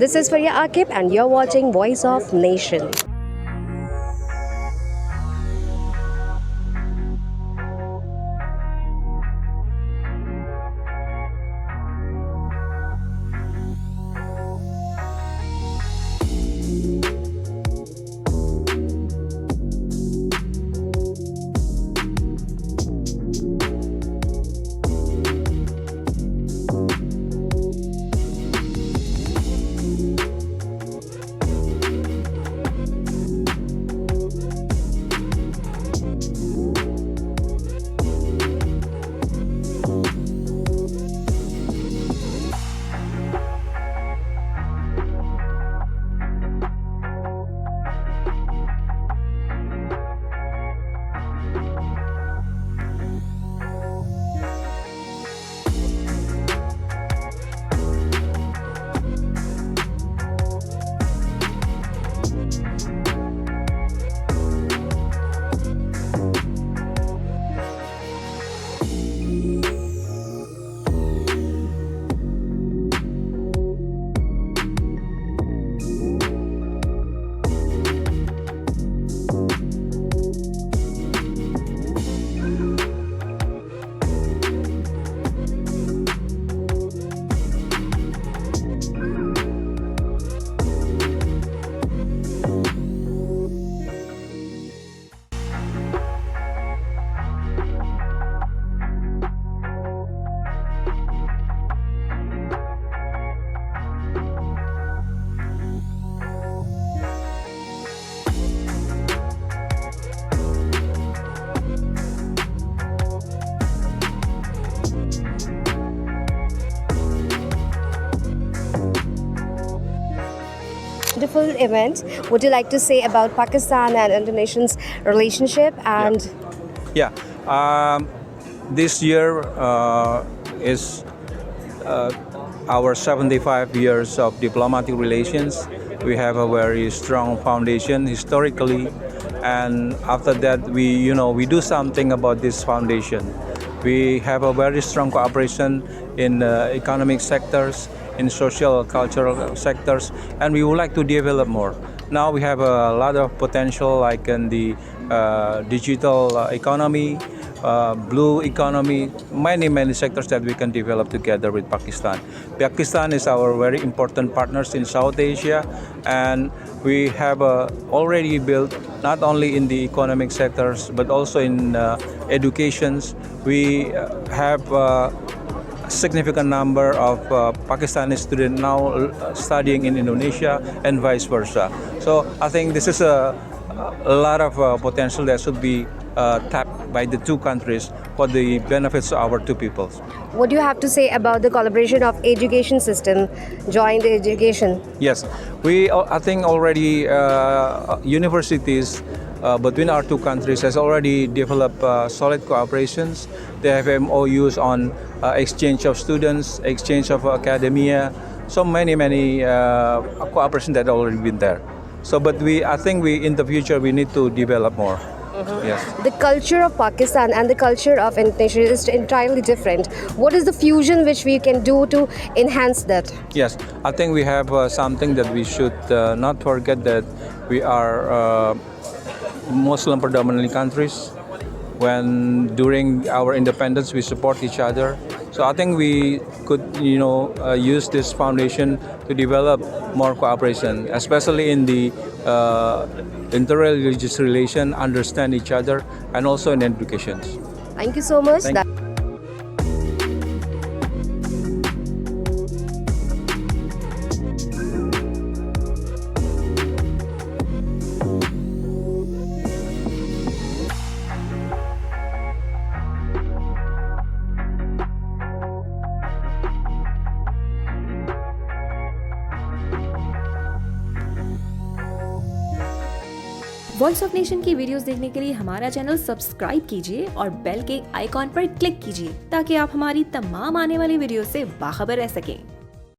This is Faria Akib and you're watching Voice of Nation. Wonderful event. Would you like to say about Pakistan and Indonesian's relationship and This year is our 75 years of diplomatic relations. We have a very strong foundation historically, and after that we do something about this foundation. We have a very strong cooperation in economic sectors, in social cultural sectors, and we would like to develop more. Now we have a lot of potential, like in the digital economy, blue economy, many sectors that we can develop together with Pakistan. Pakistan is our very important partners in South Asia, and we have already built not only in the economic sectors but also in educations. We have significant number of Pakistani students now studying in Indonesia and vice versa. So I think this is a lot of potential that should be tapped by the two countries for the benefits of our two peoples. what do you have to say about the collaboration of education system, joint education? Yes, I think already universities between our two countries has already developed solid cooperations. They have MOUs on exchange of students, exchange of academia, so many cooperation that already been there. So, but I think in the future we need to develop more. Yes. The culture of Pakistan and the culture of Indonesia is entirely different. What is the fusion which we can do to enhance that? Yes, I think we have something that we should not forget, that we are Muslim predominantly countries. When during our independence we support each other. So I think we could use this foundation to develop more cooperation, especially in the interreligious relation, understand each other, and also in education. Thank you so much. Voice of nation की videos देखने के लिए हमारा channel subscribe कीजिए और bell के icon पर click कीजिए ताकि आप हमारी तमाम आने वाली वीडियो से बाखबर रह सकें।